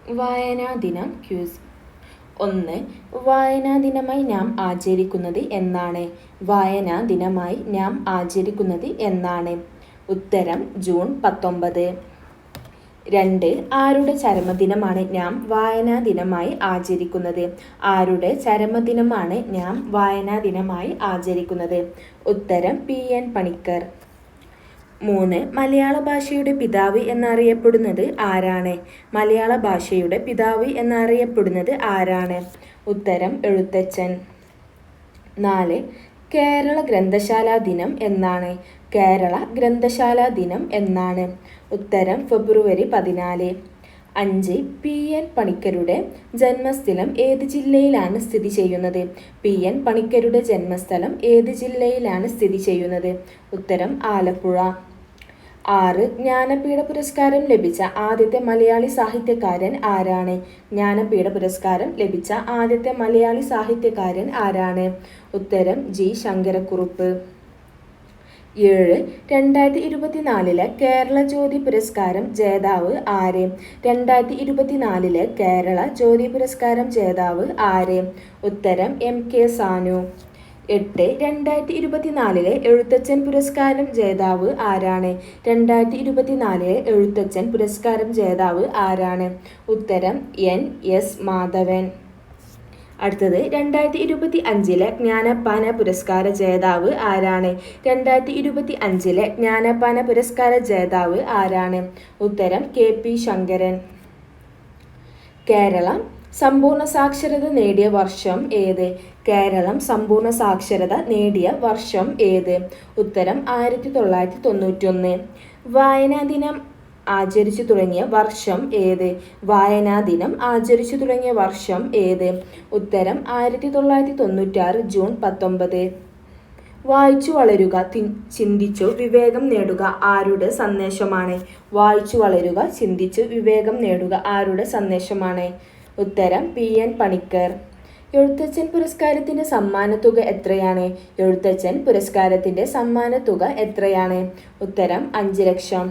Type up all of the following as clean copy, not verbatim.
വായനാ ദിനം ക്യൂസ്. 1. വായനാ ദിനമായി നാം ആചരിക്കുന്നത് എന്നാണ്? വായനാ ദിനമായി നാം ആചരിക്കുന്നത് എന്നാണ്? ഉത്തരം ജൂൺ 19. 2. ആരുടെ ചരമദിനമാണ് നാം വായനാ ദിനമായി ആചരിക്കുന്നത്? ആരുടെ ചരമദിനമാണ് നാം വായനാ ദിനമായി ആചരിക്കുന്നത്? ഉത്തരം PN പണിക്കർ. 3. മലയാള ഭാഷയുടെ പിതാവ് എന്നറിയപ്പെടുന്നത് ആരാണ്? മലയാള ഭാഷയുടെ പിതാവ് എന്നറിയപ്പെടുന്നത് ആരാണ്? ഉത്തരം എഴുത്തച്ഛൻ. 4. കേരള ഗ്രന്ഥശാലാ ദിനം എന്നാണ്? കേരള ഗ്രന്ഥശാലാ ദിനം എന്നാണ്? ഉത്തരം ഫെബ്രുവരി 14. 5. PN പണിക്കരുടെ ജന്മസ്ഥലം ഏത് ജില്ലയിലാണ് സ്ഥിതി ചെയ്യുന്നത്? PN പണിക്കരുടെ ജന്മസ്ഥലം ഏത് ജില്ലയിലാണ് സ്ഥിതി ചെയ്യുന്നത്? ഉത്തരം ആലപ്പുഴ. 6. ജ്ഞാനപീഠ പുരസ്കാരം ലഭിച്ച ആദ്യത്തെ മലയാളി സാഹിത്യകാരൻ ആരാണ്? ജ്ഞാനപീഠ പുരസ്കാരം ലഭിച്ച ആദ്യത്തെ മലയാളി സാഹിത്യകാരൻ ആരാണ്? ഉത്തരം G. ശങ്കരക്കുറുപ്പ്. 7. 2024 കേരള ജ്യോതി പുരസ്കാരം ജേതാവ് ആര്? 2024 കേരള ജ്യോതി പുരസ്കാരം ജേതാവ് ആര്? ഉത്തരം MK സാനു. 8. 2024 എഴുത്തച്ഛൻ പുരസ്കാരം ജേതാവ് ആരാണ്? 2024 എഴുത്തച്ഛൻ പുരസ്കാരം ജേതാവ് ആരാണ്? ഉത്തരം NS മാധവൻ. അടുത്തത് 2025 ജ്ഞാനപ്പാന പുരസ്കാര ജേതാവ് ആരാണ്? 2025 ജ്ഞാനപ്പാന പുരസ്കാര ജേതാവ് ആരാണ്? ഉത്തരം KP ശങ്കരൻ. കേരളം സമ്പൂർണ്ണ സാക്ഷരത നേടിയ വർഷം ഏത്? കേരളം സമ്പൂർണ്ണ സാക്ഷരത നേടിയ വർഷം ഏത്? ഉത്തരം 1991. വായനാ ദിനം ആചരിച്ചു തുടങ്ങിയ വർഷം ഏത്? വായനാ ദിനം ആചരിച്ചു തുടങ്ങിയ വർഷം ഏത്? ഉത്തരം 1996 ജൂൺ 19. വായിച്ചു വളരുക, ചിന്തിച്ചു വിവേകം നേടുക ആരുടെ സന്ദേശമാണ്? വായിച്ചു വളരുക, ചിന്തിച്ചു വിവേകം നേടുക ആരുടെ സന്ദേശമാണ്? ഉത്തരം PN പണിക്കർ. എഴുത്തച്ഛൻ പുരസ്കാരത്തിന്റെ സമ്മാനത്തുക എത്രയാണ്? എഴുത്തച്ഛൻ പുരസ്കാരത്തിന്റെ സമ്മാനത്തുക എത്രയാണ്? ഉത്തരം 5 ലക്ഷം.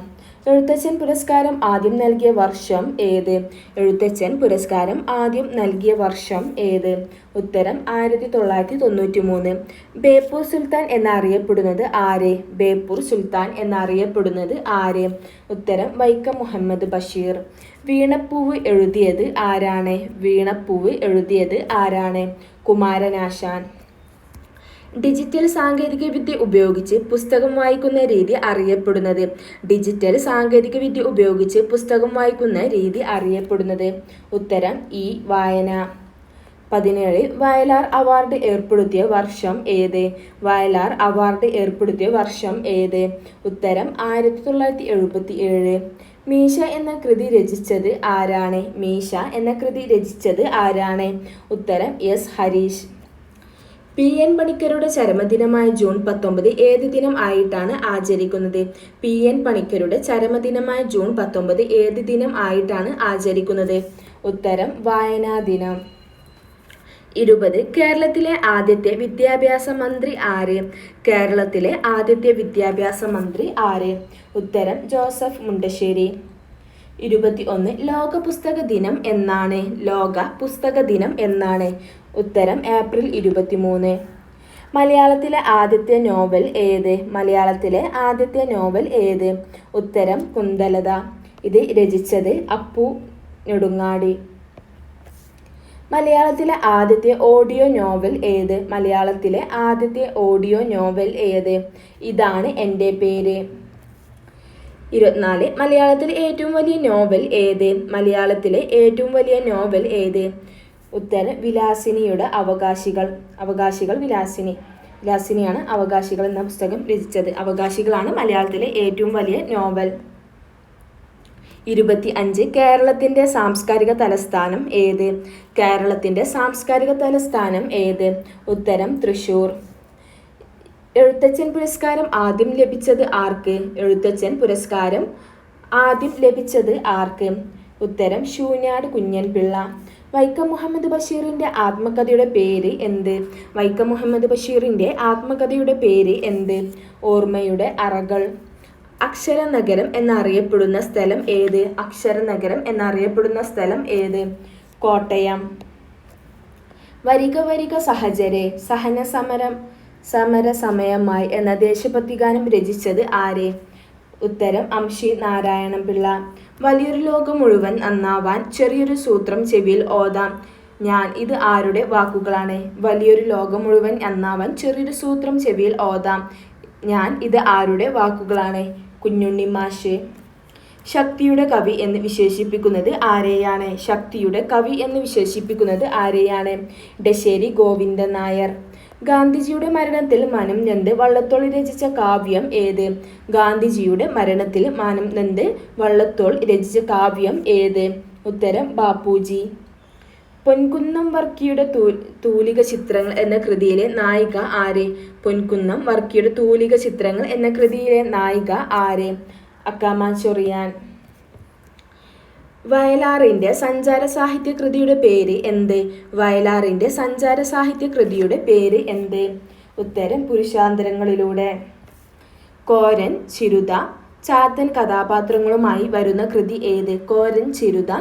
എഴുത്തച്ഛൻ പുരസ്കാരം ആദ്യം നൽകിയ വർഷം ഏത്? എഴുത്തച്ഛൻ പുരസ്കാരം ആദ്യം നൽകിയ വർഷം ഏത്? ഉത്തരം 1993. ബേപ്പൂർ സുൽത്താൻ എന്നറിയപ്പെടുന്നത് ആര്? ബേപ്പൂർ സുൽത്താൻ എന്നറിയപ്പെടുന്നത് ആര്? ഉത്തരം വൈക്കം മുഹമ്മദ് ബഷീർ. വീണപ്പൂവ് എഴുതിയത് ആരാണ്? വീണപ്പൂവ് എഴുതിയത് ആരാണ്? കുമാരനാശാൻ. ഡിജിറ്റൽ സാങ്കേതികവിദ്യ ഉപയോഗിച്ച് പുസ്തകം വായിക്കുന്ന രീതി അറിയപ്പെടുന്നത്? ഡിജിറ്റൽ സാങ്കേതികവിദ്യ ഉപയോഗിച്ച് പുസ്തകം വായിക്കുന്ന രീതി അറിയപ്പെടുന്നത്? ഉത്തരം വായന. 17. വയലാർ അവാർഡ് ഏർപ്പെടുത്തിയ വർഷം ഏത്? വയലാർ അവാർഡ് ഏർപ്പെടുത്തിയ വർഷം ഏത്? ഉത്തരം 1977. മീശ എന്ന കൃതി രചിച്ചത് ആരാണ്? മീശ എന്ന കൃതി രചിച്ചത് ആരാണ്? ഉത്തരം S. ഹരീഷ്. PN പണിക്കരുടെ ചരമദിനമായ ജൂൺ 19 ഏത് ദിനം ആയിട്ടാണ് ആചരിക്കുന്നത്? PN പണിക്കരുടെ ചരമദിനമായ ജൂൺ 19 ഏത് ദിനം ആയിട്ടാണ് ആചരിക്കുന്നത്? ഉത്തരം വായനാ ദിനം. 20. കേരളത്തിലെ ആദ്യത്തെ വിദ്യാഭ്യാസ മന്ത്രി ആര്? കേരളത്തിലെ ആദ്യത്തെ വിദ്യാഭ്യാസ മന്ത്രി ആര്? ഉത്തരം ജോസഫ് മുണ്ടശ്ശേരി. 21. ലോക പുസ്തക ദിനം എന്നാണ്? ലോക പുസ്തക ദിനം എന്നാണ്? ഉത്തരം ഏപ്രിൽ 23. മലയാളത്തിലെ ആദ്യത്തെ നോവൽ ഏത്? മലയാളത്തിലെ ആദ്യത്തെ നോവൽ ഏത്? ഉത്തരം കുന്തലത. ഇത് രചിച്ചത് അപ്പു നെടുങ്ങാടി. മലയാളത്തിലെ ആദ്യത്തെ ഓഡിയോ നോവൽ ഏത്? മലയാളത്തിലെ ആദ്യത്തെ ഓഡിയോ നോവൽ ഏത്? ഇതാണ് എൻ്റെ പേര്. 24. മലയാളത്തിലെ ഏറ്റവും വലിയ നോവൽ ഏത്? മലയാളത്തിലെ ഏറ്റവും വലിയ നോവൽ ഏത്? ഉത്തരം വിലാസിനിയുടെ അവകാശികൾ. അവകാശികൾ വിലാസിനിയാണ് അവകാശികൾ എന്ന പുസ്തകം രചിച്ചത്. അവകാശികളാണ് മലയാളത്തിലെ ഏറ്റവും വലിയ നോവൽ. 25. കേരളത്തിൻ്റെ സാംസ്കാരിക തലസ്ഥാനം ഏത്? കേരളത്തിൻ്റെ സാംസ്കാരിക തലസ്ഥാനം ഏത്? ഉത്തരം തൃശ്ശൂർ. എഴുത്തച്ഛൻ പുരസ്കാരം ആദ്യം ലഭിച്ചത് ആർക്ക്? എഴുത്തച്ഛൻ പുരസ്കാരം ആദ്യം ലഭിച്ചത് ആർക്ക്? ഉത്തരം ശൂന്യാട് കുഞ്ഞൻപിള്ള. വൈക്കം മുഹമ്മദ് ബഷീറിൻ്റെ ആത്മകഥയുടെ പേര് എന്ത്? വൈക്കം മുഹമ്മദ് ബഷീറിൻ്റെ ആത്മകഥയുടെ പേര് എന്ത്? ഓർമ്മയുടെ അറകൾ. അക്ഷരനഗരം എന്നറിയപ്പെടുന്ന സ്ഥലം ഏത്? അക്ഷരനഗരം എന്നറിയപ്പെടുന്ന സ്ഥലം ഏത്? കോട്ടയം. വരിക വരിക സഹചരെ സമരസമയമായി എന്ന ദേശഭക്തി ഗാനം രചിച്ചത് ആര്? ഉത്തരം അംശി നാരായണൻ പിള്ള. വലിയൊരു ലോകം മുഴുവൻ നന്നാവാൻ ചെറിയൊരു സൂത്രം ചെവിയിൽ ഓതാം ഞാൻ, ഇത് ആരുടെ വാക്കുകളാണ്? വലിയൊരു ലോകം മുഴുവൻ നന്നാവാൻ ചെറിയൊരു സൂത്രം ചെവിയിൽ ഓതാം ഞാൻ, ഇത് ആരുടെ വാക്കുകളാണ്? കുഞ്ഞുണ്ണി മാഷ്. ശക്തിയുടെ കവി എന്ന് വിശേഷിപ്പിക്കുന്നത് ആരെയാണ്? ശക്തിയുടെ കവി എന്ന് വിശേഷിപ്പിക്കുന്നത് ആരെയാണ്? ഇടശ്ശേരി ഗോവിന്ദൻ നായർ. ഗാന്ധിജിയുടെ മരണത്തിൽ മാനം നൊന്ത് വള്ളത്തോൾ രചിച്ച കാവ്യം ഏത്? ഗാന്ധിജിയുടെ മരണത്തിൽ മാനം നൊന്ത് വള്ളത്തോൾ രചിച്ച കാവ്യം ഏത്? ഉത്തരം ബാപ്പുജി. പൊൻകുന്നം വർക്കിയുടെ തൂലിക ചിത്രങ്ങൾ എന്ന കൃതിയിലെ നായിക ആര്? പൊൻകുന്നം വർക്കിയുടെ തൂലിക ചിത്രങ്ങൾ എന്ന കൃതിയിലെ നായിക ആര്? അക്കാമ ചൊറിയാൻ. വയലാറിൻ്റെ സഞ്ചാര സാഹിത്യ കൃതിയുടെ പേര് എന്ത്? വയലാറിൻ്റെ സഞ്ചാര സാഹിത്യ കൃതിയുടെ പേര് എന്ത്? ഉത്തരം പുരുഷാന്തരങ്ങളിലൂടെ. കോരൻ, ചിരുത, ചാത്തൻ കഥാപാത്രങ്ങളുമായി വരുന്ന കൃതി ഏത്? കോരൻ, ചിരുത,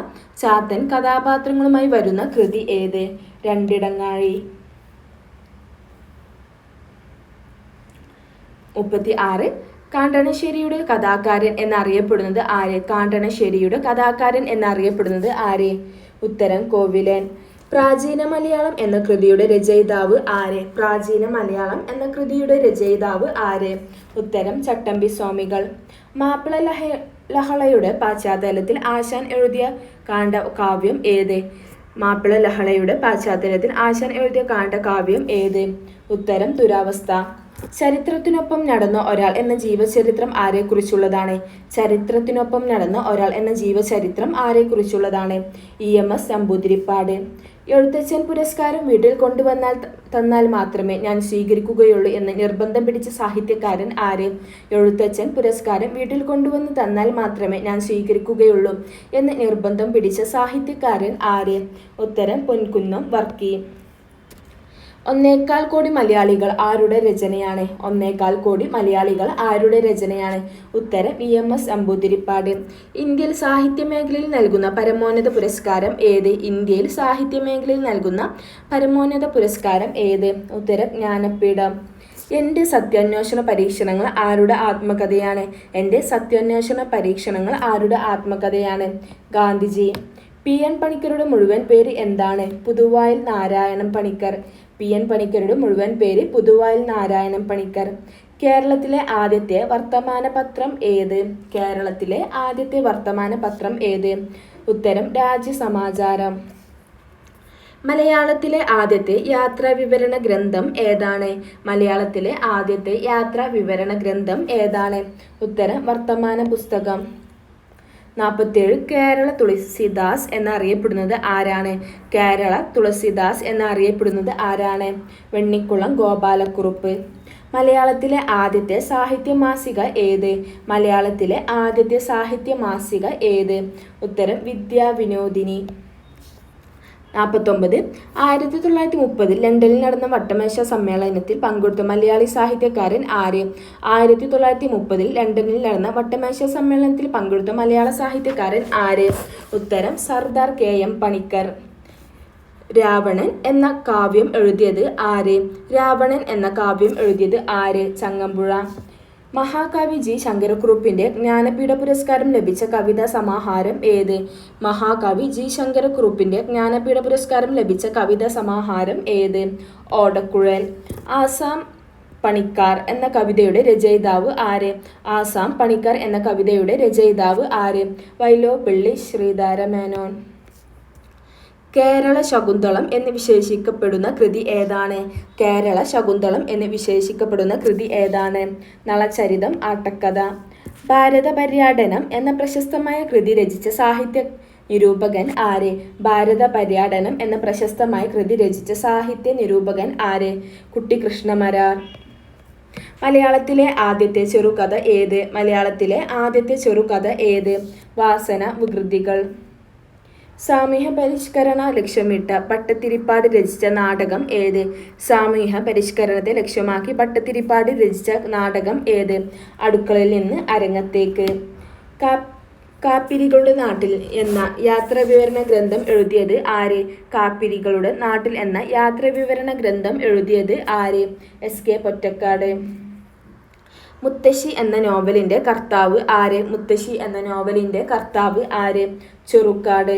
ചാത്തൻ കഥാപാത്രങ്ങളുമായി വരുന്ന കൃതി ഏത്? രണ്ടിടങ്ങാഴി. 36. കാണ്ടണശ്ശേരിയുടെ കഥാകാരൻ എന്നറിയപ്പെടുന്നത് ആര്? കാണ്ടണശ്ശേരിയുടെ കഥാകാരൻ എന്നറിയപ്പെടുന്നത് ആര്? ഉത്തരം കോവിലൻ. പ്രാചീന മലയാളം എന്ന കൃതിയുടെ രചയിതാവ് ആര്? പ്രാചീന മലയാളം എന്ന കൃതിയുടെ രചയിതാവ് ആര്? ഉത്തരം ചട്ടമ്പി സ്വാമികൾ. മാപ്പിള ലഹളയുടെ പശ്ചാത്തലത്തിൽ ആശാൻ എഴുതിയ കാവ്യം ഏത്? മാപ്പിള ലഹളയുടെ പശ്ചാത്തലത്തിൽ ആശാൻ എഴുതിയ കാവ്യം ഏത്? ഉത്തരം ദുരവസ്ഥ. ചരിത്രത്തിനൊപ്പം നടന്ന ഒരാൾ എന്ന ജീവചരിത്രം ആരെക്കുറിച്ചുള്ളതാണ്? ചരിത്രത്തിനൊപ്പം നടന്ന ഒരാൾ എന്ന ജീവചരിത്രം ആരെക്കുറിച്ചുള്ളതാണ്? EMS നമ്പൂതിരിപ്പാട്. എഴുത്തച്ഛൻ പുരസ്കാരം വീട്ടിൽ തന്നാൽ മാത്രമേ ഞാൻ സ്വീകരിക്കുകയുള്ളൂ എന്ന് നിർബന്ധം പിടിച്ച സാഹിത്യകാരൻ ആര്? എഴുത്തച്ഛൻ പുരസ്കാരം വീട്ടിൽ കൊണ്ടുവന്ന് തന്നാൽ മാത്രമേ ഞാൻ സ്വീകരിക്കുകയുള്ളൂ എന്ന് നിർബന്ധം പിടിച്ച സാഹിത്യകാരൻ ആര്? ഉത്തരം പൊൻകുന്നം വർക്കി. 1.25 കോടി മലയാളികൾ ആരുടെ രചനയാണ്? 1.25 കോടി മലയാളികൾ ആരുടെ രചനയാണ്? ഉത്തരം EMS നമ്പൂതിരിപ്പാട്. ഇന്ത്യയിൽ സാഹിത്യ മേഖലയിൽ നൽകുന്ന പരമോന്നത പുരസ്കാരം ഏത്? ഇന്ത്യയിൽ സാഹിത്യ മേഖലയിൽ നൽകുന്ന പരമോന്നത പുരസ്കാരം ഏത്? ഉത്തരം ജ്ഞാനപീഠം. എൻ്റെ സത്യാന്വേഷണ പരീക്ഷണങ്ങൾ ആരുടെ ആത്മകഥയാണ്? എൻ്റെ സത്യാന്വേഷണ പരീക്ഷണങ്ങൾ ആരുടെ ആത്മകഥയാണ്? ഗാന്ധിജി. PN പണിക്കരുടെ മുഴുവൻ പേര് എന്താണ്? പുതുവായിൽ നാരായണൻ പണിക്കർ. PN പണിക്കരുടെ മുഴുവൻ പേര് പുതുവായിൽ നാരായണൻ പണിക്കർ. കേരളത്തിലെ ആദ്യത്തെ വർത്തമാന പത്രം ഏത്? കേരളത്തിലെ ആദ്യത്തെ വർത്തമാന പത്രം ഏത്? ഉത്തരം രാജ്യസമാചാരം. മലയാളത്തിലെ ആദ്യത്തെ യാത്രാ വിവരണ ഗ്രന്ഥം ഏതാണ്? മലയാളത്തിലെ ആദ്യത്തെ യാത്രാ വിവരണ ഗ്രന്ഥം ഏതാണ്? ഉത്തരം വർത്തമാന പുസ്തകം. 47. കേരള തുളസിദാസ് എന്നറിയപ്പെടുന്നത് ആരാണ്? കേരള തുളസിദാസ് എന്നറിയപ്പെടുന്നത് ആരാണ്? വെണ്ണിക്കുളം ഗോപാലക്കുറുപ്പ്. മലയാളത്തിലെ ആദ്യത്തെ സാഹിത്യ മാസിക ഏത്? മലയാളത്തിലെ ആദ്യത്തെ സാഹിത്യ മാസിക ഏത്? ഉത്തരം വിദ്യാവിനോദിനി. 49. 1930 ലണ്ടനിൽ നടന്ന വട്ടമേശ സമ്മേളനത്തിൽ പങ്കെടുത്ത മലയാളി സാഹിത്യകാരൻ ആര്? 1930 ലണ്ടനിൽ നടന്ന വട്ടമേശ സമ്മേളനത്തിൽ പങ്കെടുത്ത മലയാള സാഹിത്യകാരൻ ആര്? ഉത്തരം സർദാർ KM പണിക്കർ. രാവണൻ എന്ന കാവ്യം എഴുതിയത് ആര്? രാവണൻ എന്ന കാവ്യം എഴുതിയത് ആര്? ചങ്ങമ്പുഴ. മഹാകവി G. ശങ്കരക്കുറുപ്പിൻ്റെ ജ്ഞാനപീഠ പുരസ്കാരം ലഭിച്ച കവിതാ സമാഹാരം ഏത്? മഹാകവി G. ശങ്കരക്കുറുപ്പിൻ്റെ ജ്ഞാനപീഠ പുരസ്കാരം ലഭിച്ച കവിതാ സമാഹാരം ഏത്? ഓടക്കുഴൽ. ആസാം പണിക്കാർ എന്ന കവിതയുടെ രചയിതാവ് ആര്? ആസാം പണിക്കർ എന്ന കവിതയുടെ രചയിതാവ് ആര്? വൈലോപ്പിള്ളി ശ്രീധരമേനോൻ. കേരള ശകുന്തളം എന്ന് വിശേഷിക്കപ്പെടുന്ന കൃതി ഏതാണ്? കേരള ശകുന്തളം എന്ന് വിശേഷിക്കപ്പെടുന്ന കൃതി ഏതാണ്? നളചരിതം ആട്ടക്കഥ. ഭാരത പര്യടനം എന്ന പ്രശസ്തമായ കൃതി രചിച്ച സാഹിത്യ നിരൂപകൻ ആര്? ഭാരത പര്യടനം എന്ന പ്രശസ്തമായ കൃതി രചിച്ച സാഹിത്യ നിരൂപകൻ ആര്? കുട്ടിക്കൃഷ്ണമാരാർ. മലയാളത്തിലെ ആദ്യത്തെ ചെറുകഥ ഏത്? മലയാളത്തിലെ ആദ്യത്തെ ചെറുകഥ ഏത്? വാസന വികൃതികൾ. സാമൂഹ്യ പരിഷ്കരണ ലക്ഷ്യമിട്ട് ഭട്ടതിരിപ്പാട് രചിച്ച നാടകം ഏത്? സാമൂഹ്യ പരിഷ്കരണത്തെ ലക്ഷ്യമാക്കി ഭട്ടതിരിപ്പാട് രചിച്ച നാടകം ഏത്? അടുക്കളയിൽ നിന്ന് അരങ്ങത്തേക്ക്. കാപ്പിരികളുടെ നാട്ടിൽ എന്ന യാത്രാവിവരണ ഗ്രന്ഥം എഴുതിയത് ആര്? കാപ്പിരികളുടെ നാട്ടിൽ എന്ന യാത്രാവിവരണ ഗ്രന്ഥം എഴുതിയത് ആര്? എസ്.കെ. പൊറ്റക്കാട്. മുത്തശ്ശി എന്ന നോവലിന്റെ കർത്താവ് ആര്? മുത്തശ്ശി എന്ന നോവലിന്റെ കർത്താവ് ആര്? ചെറുക്കാട്.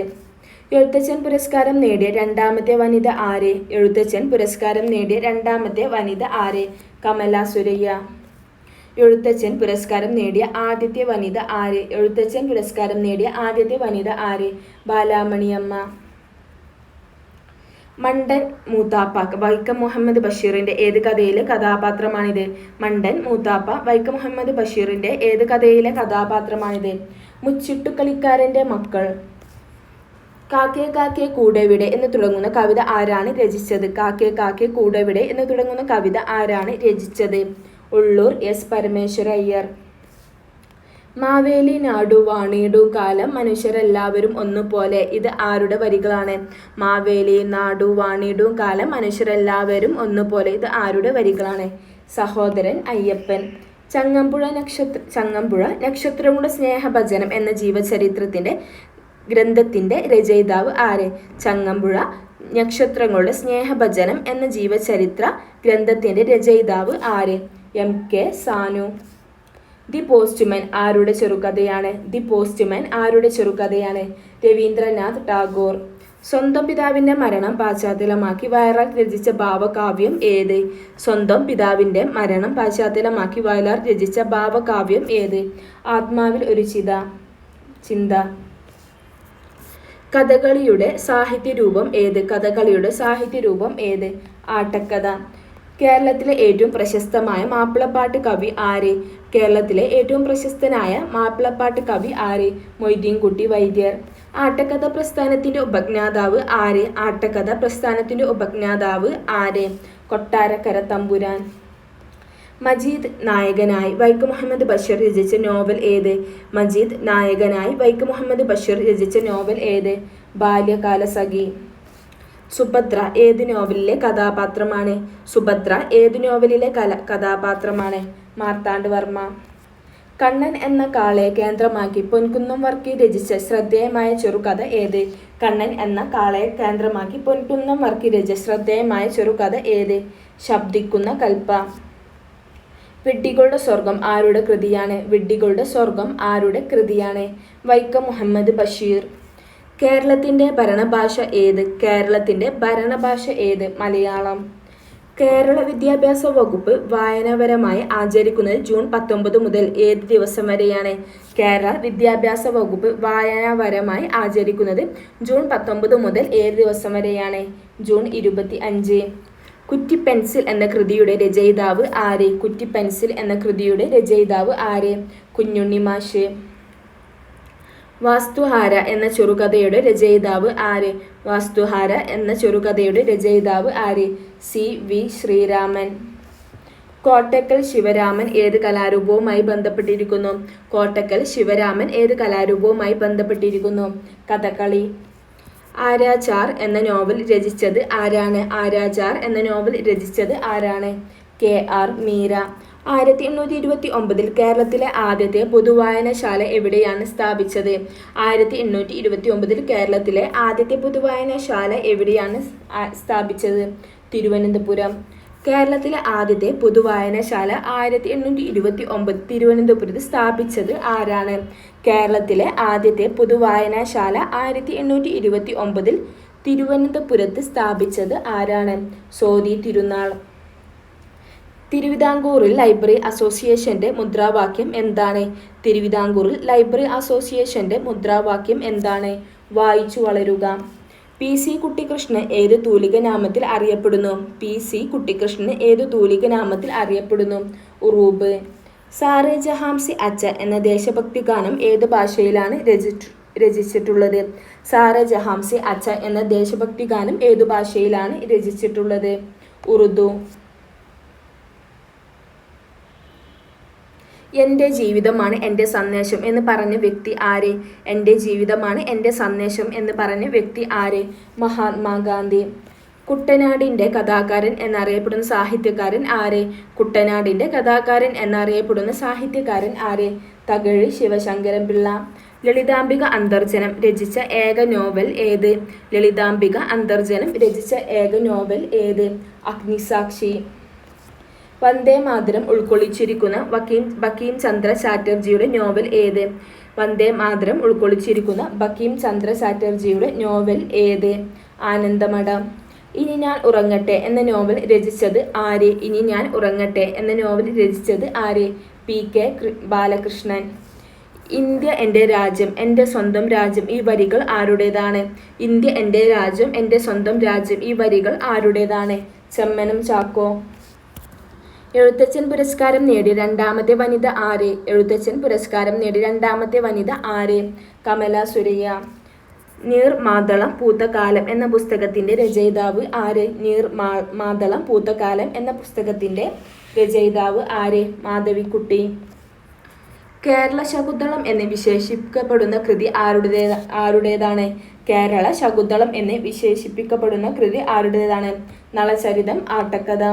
എഴുത്തച്ഛൻ പുരസ്കാരം നേടിയ രണ്ടാമത്തെ വനിത ആര്? എഴുത്തച്ഛൻ പുരസ്കാരം നേടിയ രണ്ടാമത്തെ വനിത ആര്? കമല സുരയ്യ. എഴുത്തച്ഛൻ പുരസ്കാരം നേടിയ ആദ്യത്തെ വനിത ആര്? എഴുത്തച്ഛൻ പുരസ്കാരം നേടിയ ആദ്യത്തെ വനിത ആര്? ബാലാമണിയമ്മ. മണ്ടൻ മൂത്താപ്പ വൈക്കം മുഹമ്മദ് ബഷീറിന്റെ ഏത് കഥയിലെ കഥാപാത്രമാണിത്? മണ്ടൻ മൂത്താപ്പ വൈക്കം മുഹമ്മദ് ബഷീറിന്റെ ഏത് കഥയിലെ കഥാപാത്രമാണിത്? മുച്ചിട്ടുകളിക്കാരന്റെ മക്കൾ. കാക്കേ കാക്കേ കൂടെവിടെ എന്ന് തുടങ്ങുന്ന കവിത ആരാണ് രചിച്ചത്? കാക്കേ കാക്കേ കൂടെവിടെ എന്ന് തുടങ്ങുന്ന കവിത ആരാണ് രചിച്ചത്? ഉള്ളൂർ എസ് പരമേശ്വരയ്യർ. മാവേലി നാടു വാണിടും കാലം മനുഷ്യരെല്ലാവരും ഒന്നുപോലെ. ഇത് ആരുടെ വരികളാണ്? മാവേലി നാടു വാണിടും കാലം മനുഷ്യരെല്ലാവരും ഒന്നുപോലെ. ഇത് ആരുടെ വരികളാണ്? സഹോദരൻ അയ്യപ്പൻ. ചങ്ങമ്പുഴ നക്ഷത്രങ്ങളുടെ സ്നേഹഭജനം എന്ന ജീവചരിത്രത്തിന്റെ ഗ്രന്ഥത്തിന്റെ രചയിതാവ് ആര്? ചങ്ങമ്പുഴ നക്ഷത്രങ്ങളുടെ സ്നേഹഭജനം എന്ന ജീവചരിത്ര ഗ്രന്ഥത്തിന്റെ രചയിതാവ് ആര്? എം.കെ. സാനു. ദി പോസ്റ്റ്മാൻ ആരുടെ ചെറുകഥയാണ്? ദി പോസ്റ്റ്മാൻ ആരുടെ ചെറുകഥയാണ്? രവീന്ദ്രനാഥ് ടാഗോർ. സ്വന്തം പിതാവിന്റെ മരണം പശ്ചാത്തലമാക്കി വയലാർ രചിച്ച ഭാവകാവ്യം ഏത്? സ്വന്തം പിതാവിന്റെ മരണം പശ്ചാത്തലമാക്കി വയലാർ രചിച്ച ഭാവകാവ്യം ഏത്? ആത്മാവിൽ ഒരു ചിന്ത. കഥകളിയുടെ സാഹിത്യരൂപം ഏത്? കഥകളിയുടെ സാഹിത്യരൂപം ഏത്? ആട്ടക്കഥ. കേരളത്തിലെ ഏറ്റവും പ്രശസ്തമായ മാപ്പിളപ്പാട്ട് കവി ആര്? കേരളത്തിലെ ഏറ്റവും പ്രശസ്തനായ മാപ്പിളപ്പാട്ട് കവി ആര്? മൊയ്തീൻകുട്ടി വൈദ്യർ. ആട്ടക്കഥ പ്രസ്ഥാനത്തിന്റെ ഉപജ്ഞാതാവ് ആര്? ആട്ടക്കഥ പ്രസ്ഥാനത്തിന്റെ ഉപജ്ഞാതാവ് ആര്? കൊട്ടാരക്കര തമ്പുരാൻ. മജീദ് നായകനായി വൈക്കം മുഹമ്മദ് ബഷീർ രചിച്ച നോവൽ ഏത്? മജീദ് നായകനായി വൈക്കം മുഹമ്മദ് ബഷീർ രചിച്ച നോവൽ ഏത്? ബാല്യകാലസഖി. സുഭദ്ര ഏത് നോവലിലെ കഥാപാത്രമാണ്? സുഭദ്ര ഏത് നോവലിലെ കഥാപാത്രമാണ്? മാർത്താണ്ഡവർമ്മ. കണ്ണൻ എന്ന കാളയെ കേന്ദ്രമാക്കി പൊൻകുന്നം വർക്കി രചിച്ച ശ്രദ്ധേയമായ ചെറുകഥ ഏത്? കണ്ണൻ എന്ന കാളയെ കേന്ദ്രമാക്കി പൊൻകുന്നം വർക്കി രചിച്ച ശ്രദ്ധേയമായ ചെറുകഥ ഏത്? ശബ്ദിക്കുന്ന കൽപ്പ. വിഡ്ഢികളുടെ സ്വർഗം ആരുടെ കൃതിയാണ്? വിഡ്ഢികളുടെ സ്വർഗം ആരുടെ കൃതിയാണ്? വൈക്കം മുഹമ്മദ് ബഷീർ. കേരളത്തിന്റെ ഭരണഭാഷ ഏത്? കേരളത്തിന്റെ ഭരണഭാഷ ഏത്? മലയാളം. കേരള വിദ്യാഭ്യാസ വകുപ്പ് വായനാപരമായി ആചരിക്കുന്നത് ജൂൺ 19 മുതൽ ഏത് ദിവസം വരെയാണ്? കേരള വിദ്യാഭ്യാസ വകുപ്പ് വായനാപരമായി ആചരിക്കുന്നത് ജൂൺ 19 മുതൽ ഏത് ദിവസം വരെയാണ്? ജൂൺ 25. കുറ്റിപ്പെൻസിൽ എന്ന കൃതിയുടെ രചയിതാവ് ആര്? കുറ്റിപ്പെൻസിൽ എന്ന കൃതിയുടെ രചയിതാവ് ആര്? കുഞ്ഞുണ്ണി മാഷ്. വാസ്തുഹാര എന്ന ചെറുകഥയുടെ രചയിതാവ് ആര്? വാസ്തുഹാര എന്ന ചെറുകഥയുടെ രചയിതാവ് ആര്? സി.വി. ശ്രീരാമൻ. കോട്ടക്കൽ ശിവരാമൻ ഏത് കലാരൂപവുമായി ബന്ധപ്പെട്ടിരിക്കുന്നു? കോട്ടക്കൽ ശിവരാമൻ ഏത് കലാരൂപവുമായി ബന്ധപ്പെട്ടിരിക്കുന്നു? കഥകളി. ആരാചാർ എന്ന നോവൽ രചിച്ചത് ആരാണ്? ആരാചാർ എന്ന നോവൽ രചിച്ചത് ആരാണ്? കെ.ആർ. മീര. 1829 കേരളത്തിലെ ആദ്യത്തെ പൊതുവായനശാല എവിടെയാണ് സ്ഥാപിച്ചത്? 1829 കേരളത്തിലെ ആദ്യത്തെ പൊതുവായനശാല എവിടെയാണ് സ്ഥാപിച്ചത്? തിരുവനന്തപുരം. കേരളത്തിലെ ആദ്യത്തെ പൊതുവായനശാല 1829 തിരുവനന്തപുരത്ത് സ്ഥാപിച്ചത് ആരാണ്? കേരളത്തിലെ ആദ്യത്തെ പൊതുവായനശാല 1829 തിരുവനന്തപുരത്ത് സ്ഥാപിച്ചത് ആരാണ്? സോദി തിരുനാൾ. തിരുവിതാംകൂറിൽ ലൈബ്രറി അസോസിയേഷന്റെ മുദ്രാവാക്യം എന്താണ്? തിരുവിതാംകൂറിൽ ലൈബ്രറി അസോസിയേഷന്റെ മുദ്രാവാക്യം എന്താണ്? വായിച്ചു വളരുക. പി.സി. കുട്ടിക്കൃഷ്ണൻ ഏത് തൂലികാനാമത്തിൽ അറിയപ്പെടുന്നു? പി.സി. കുട്ടിക്കൃഷ്ണൻ ഏത് തൂലികാനാമത്തിൽ അറിയപ്പെടുന്നു? ഉറൂബ്. സാറേ ജഹാംസി അച്ച എന്ന ദേശഭക്തി ഗാനം ഏത് ഭാഷയിലാണ് രചിച്ചിട്ടുള്ളത്? സാറേ ജഹാംസി അച്ച എന്ന ദേശഭക്തി ഗാനം ഏതു ഭാഷയിലാണ് രചിച്ചിട്ടുള്ളത്? ഉറുദു. എൻ്റെ ജീവിതമാണ് എൻ്റെ സന്ദേശം എന്ന് പറഞ്ഞ വ്യക്തി ആര്? എൻ്റെ ജീവിതമാണ് എൻ്റെ സന്ദേശം എന്ന് പറഞ്ഞ വ്യക്തി ആര്? മഹാത്മാഗാന്ധി. കുട്ടനാടിൻ്റെ കഥാകാരൻ എന്നറിയപ്പെടുന്ന സാഹിത്യകാരൻ ആര്? കുട്ടനാടിൻ്റെ കഥാകാരൻ എന്നറിയപ്പെടുന്ന സാഹിത്യകാരൻ ആര്? തകഴി ശിവശങ്കരപിള്ള. ലളിതാംബിക അന്തർജനം രചിച്ച ഏക നോവൽ ഏത്? ലളിതാംബിക അന്തർജനം രചിച്ച ഏക നോവൽ ഏത്? അഗ്നിസാക്ഷി. വന്ദേ മാതരം ഉൾക്കൊള്ളിച്ചിരിക്കുന്ന ബങ്കിം ചന്ദ്ര ചാറ്റർജിയുടെ നോവൽ ഏത്? വന്ദേ മാതരം ഉൾക്കൊള്ളിച്ചിരിക്കുന്ന ബങ്കിം ചന്ദ്ര ചാറ്റർജിയുടെ നോവൽ ഏത്? ആനന്ദമഠം. ഇനി ഞാൻ ഉറങ്ങട്ടെ എന്ന നോവൽ രചിച്ചത് ആര്? ഇനി ഞാൻ ഉറങ്ങട്ടെ എന്ന നോവൽ രചിച്ചത് ആര്? PK ബാലകൃഷ്ണൻ. ഇന്ത്യ എൻ്റെ രാജ്യം, എൻ്റെ സ്വന്തം രാജ്യം ഈ വരികൾ ആരുടേതാണ്? ഇന്ത്യ എൻ്റെ രാജ്യം, എൻ്റെ സ്വന്തം രാജ്യം ഈ വരികൾ ആരുടേതാണ്? ചെമ്മനം ചാക്കോ. എഴുത്തച്ഛൻ പുരസ്കാരം നേടിയ രണ്ടാമത്തെ വനിത ആര്? എഴുത്തച്ഛൻ പുരസ്കാരം നേടിയ രണ്ടാമത്തെ വനിത ആര്? കമല സുരയ്യ. നീർ മാതളം പൂത്തകാലം എന്ന പുസ്തകത്തിൻ്റെ രചയിതാവ് ആര്? നീർ മാതളം പൂത്തകാലം എന്ന പുസ്തകത്തിൻ്റെ രചയിതാവ് ആര്? മാധവിക്കുട്ടി. കേരള ശകുന്തളം എന്ന് വിശേഷിപ്പിക്കപ്പെടുന്ന കൃതി ആരുടേതാണ്? കേരള ശകുന്തളം എന്ന് വിശേഷിപ്പിക്കപ്പെടുന്ന കൃതി ആരുടേതാണ്? നളചരിതം ആട്ടക്കഥ.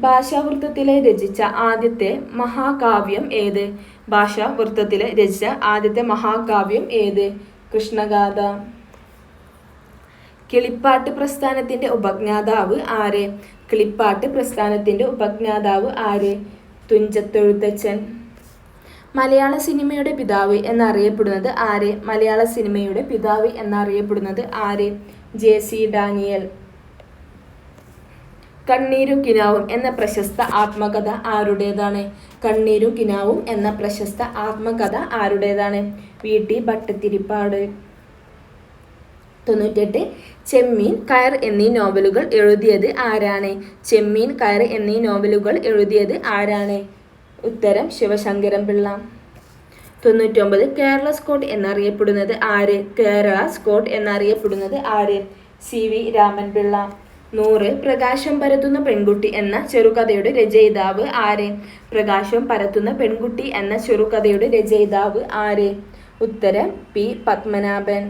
ഭാഷാവൃത്തത്തിലെ രചിച്ച ആദ്യത്തെ മഹാകാവ്യം ഏത്? ഭാഷാവൃത്തത്തിലെ രചിച്ച ആദ്യത്തെ മഹാകാവ്യം ഏത്? കൃഷ്ണഗാഥ. കിളിപ്പാട്ട് പ്രസ്ഥാനത്തിൻ്റെ ഉപജ്ഞാതാവ് ആര്? കിളിപ്പാട്ട് പ്രസ്ഥാനത്തിൻ്റെ ഉപജ്ഞാതാവ് ആര്? തുഞ്ചത്തെഴുത്തച്ഛൻ. മലയാള സിനിമയുടെ പിതാവ് എന്നറിയപ്പെടുന്നത് ആര്? മലയാള സിനിമയുടെ പിതാവ് എന്നറിയപ്പെടുന്നത് ആര്? JC Daniel. കണ്ണീരും കിനാവും എന്ന പ്രശസ്ത ആത്മകഥ ആരുടേതാണ്? കണ്ണീരും കിനാവും എന്ന പ്രശസ്ത ആത്മകഥ ആരുടേതാണ്? VT ഭട്ടതിരിപ്പാട്. 98. ചെമ്മീൻ, കയർ എന്നീ നോവലുകൾ എഴുതിയത് ആരാണ്? ചെമ്മീൻ, കയർ എന്നീ നോവലുകൾ എഴുതിയത് ആരാണ്? ഉത്തരം ശിവശങ്കരപിള്ള. 99. കേരള സ്കൗട്ട് എന്നറിയപ്പെടുന്നത് ആര്? കേരള സ്കൗട്ട് എന്നറിയപ്പെടുന്നത് ആര്? CV രാമൻപിള്ള. 100. പ്രകാശം പരത്തുന്ന പെൺകുട്ടി എന്ന ചെറുകഥയുടെ രചയിതാവ് ആര്? പ്രകാശം പരത്തുന്ന പെൺകുട്ടി എന്ന ചെറുകഥയുടെ രചയിതാവ് ആര്? ഉത്തരം P പത്മനാഭൻ.